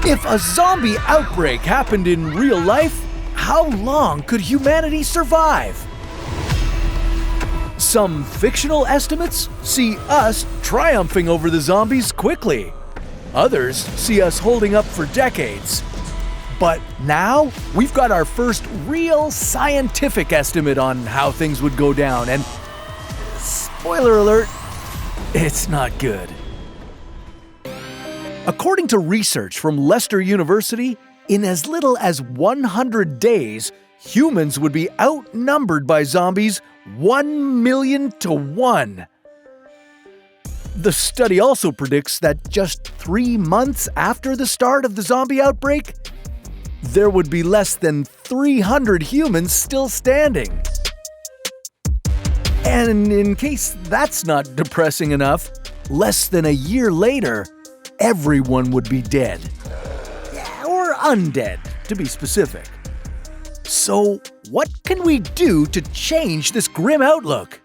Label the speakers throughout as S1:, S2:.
S1: If a zombie outbreak happened in real life, how long could humanity survive? Some fictional estimates see us triumphing over the zombies quickly. Others see us holding up for decades. But now, we've got our first real scientific estimate on how things would go down, and spoiler alert, it's not good. According to research from Leicester University, in as little as 100 days, humans would be outnumbered by zombies 1 million to 1. The study also predicts that just 3 months after the start of the zombie outbreak, there would be less than 300 humans still standing. And in case that's not depressing enough, less than a year later, everyone would be dead. Or undead, to be specific. So, what can we do to change this grim outlook?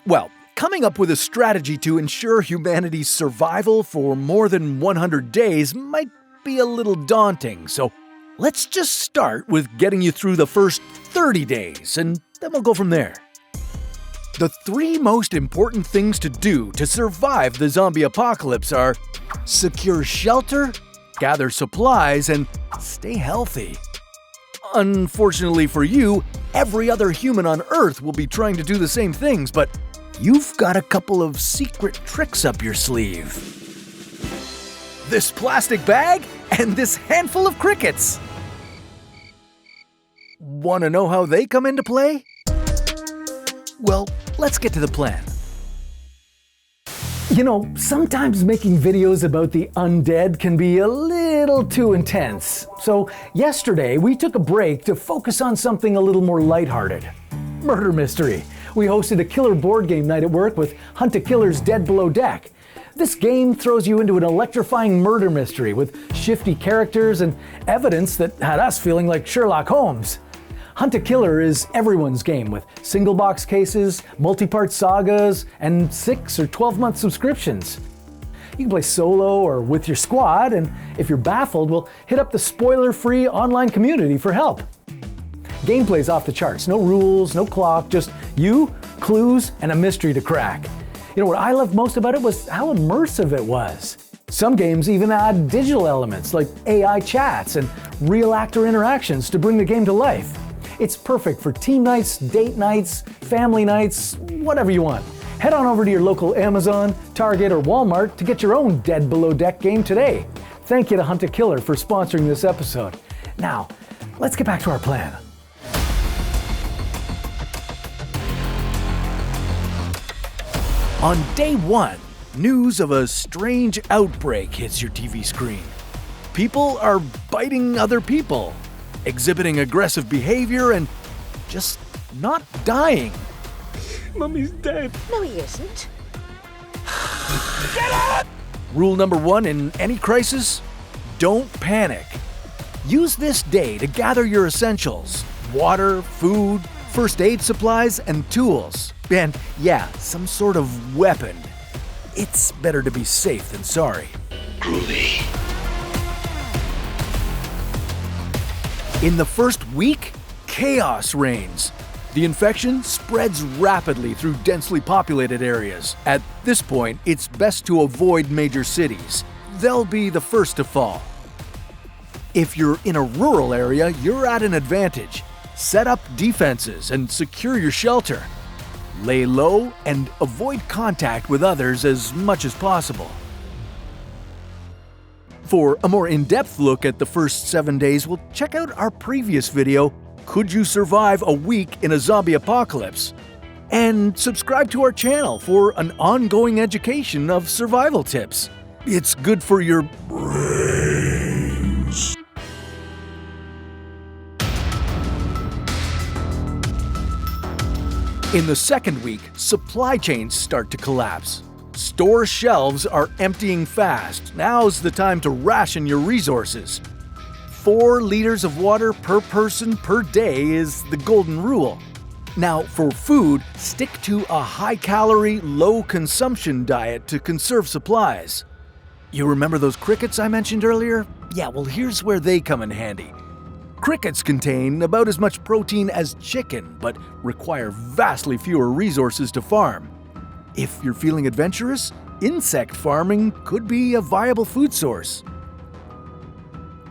S1: Well, coming up with a strategy to ensure humanity's survival for more than 100 days might be a little daunting, so let's just start with getting you through the first 30 days, and then we'll go from there. The 3 most important things to do to survive the zombie apocalypse are secure shelter, gather supplies, and stay healthy. Unfortunately for you, every other human on Earth will be trying to do the same things, but you've got a couple of secret tricks up your sleeve. This plastic bag and this handful of crickets. Want to know how they come into play? Well, let's get to the plan.
S2: You know, sometimes making videos about the undead can be a little too intense. So yesterday, we took a break to focus on something a little more lighthearted. Murder mystery. We hosted a killer board game night at work with Hunt a Killer's Dead Below Deck. This game throws you into an electrifying murder mystery with shifty characters and evidence that had us feeling like Sherlock Holmes. Hunt a Killer is everyone's game with single box cases, multi-part sagas, and 6 or 12-month subscriptions. You can play solo or with your squad, and if you're baffled, we'll hit up the spoiler-free online community for help. Gameplay's off the charts, no rules, no clock, just you, clues, and a mystery to crack. You know what I loved most about it was how immersive it was. Some games even add digital elements like AI chats and real actor interactions to bring the game to life. It's perfect for team nights, date nights, family nights, whatever you want. Head on over to your local Amazon, Target, or Walmart to get your own Dead Below Deck game today. Thank you to Hunt a Killer for sponsoring this episode. Now, let's get back to our plan.
S1: On day 1, news of a strange outbreak hits your TV screen. People are biting other people, exhibiting aggressive behavior, and just not dying.
S3: Mummy's dead.
S4: No, he isn't.
S3: Get up!
S1: Rule number 1 in any crisis: don't panic. Use this day to gather your essentials: water, food, first aid supplies, and tools. And yeah, some sort of weapon. It's better to be safe than sorry.
S3: Groovy.
S1: In the first week, chaos reigns. The infection spreads rapidly through densely populated areas. At this point, it's best to avoid major cities. They'll be the first to fall. If you're in a rural area, you're at an advantage. Set up defenses and secure your shelter. Lay low and avoid contact with others as much as possible. For a more in-depth look at the first 7 days, we'll check out our previous video, Could You Survive a Week in a Zombie Apocalypse? And subscribe to our channel for an ongoing education of survival tips. It's good for your brains. In the second week, supply chains start to collapse. Store shelves are emptying fast. Now's the time to ration your resources. 4 liters of water per person per day is the golden rule. Now, for food, stick to a high-calorie, low-consumption diet to conserve supplies. You remember those crickets I mentioned earlier? Yeah, well, here's where they come in handy. Crickets contain about as much protein as chicken, but require vastly fewer resources to farm. If you're feeling adventurous, insect farming could be a viable food source.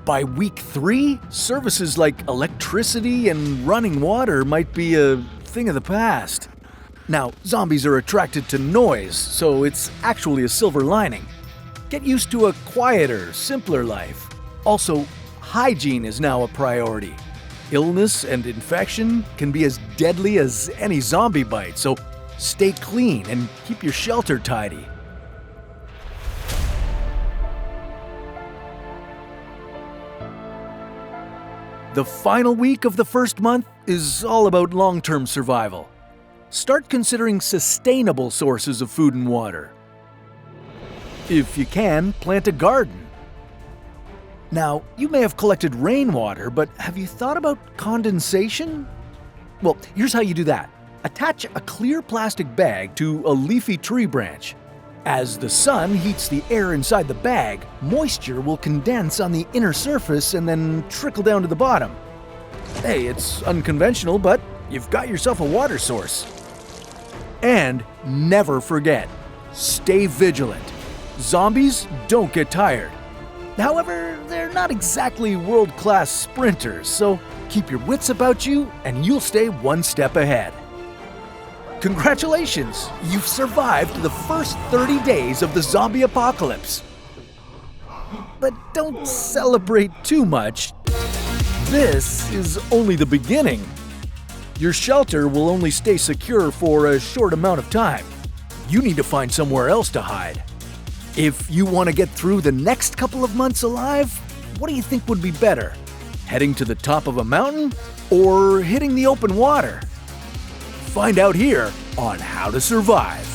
S1: By week 3, services like electricity and running water might be a thing of the past. Now, zombies are attracted to noise, so it's actually a silver lining. Get used to a quieter, simpler life. Also, hygiene is now a priority. Illness and infection can be as deadly as any zombie bite, so stay clean and keep your shelter tidy. The final week of the first month is all about long-term survival. Start considering sustainable sources of food and water. If you can, plant a garden. Now, you may have collected rainwater, but have you thought about condensation? Well, here's how you do that. Attach a clear plastic bag to a leafy tree branch. As the sun heats the air inside the bag, moisture will condense on the inner surface and then trickle down to the bottom. Hey, it's unconventional, but you've got yourself a water source. And never forget, stay vigilant. Zombies don't get tired. However, they're not exactly world-class sprinters, so keep your wits about you and you'll stay one step ahead. Congratulations! You've survived the first 30 days of the zombie apocalypse. But don't celebrate too much. This is only the beginning. Your shelter will only stay secure for a short amount of time. You need to find somewhere else to hide. If you want to get through the next couple of months alive, what do you think would be better? Heading to the top of a mountain or hitting the open water? Find out here on How to Survive.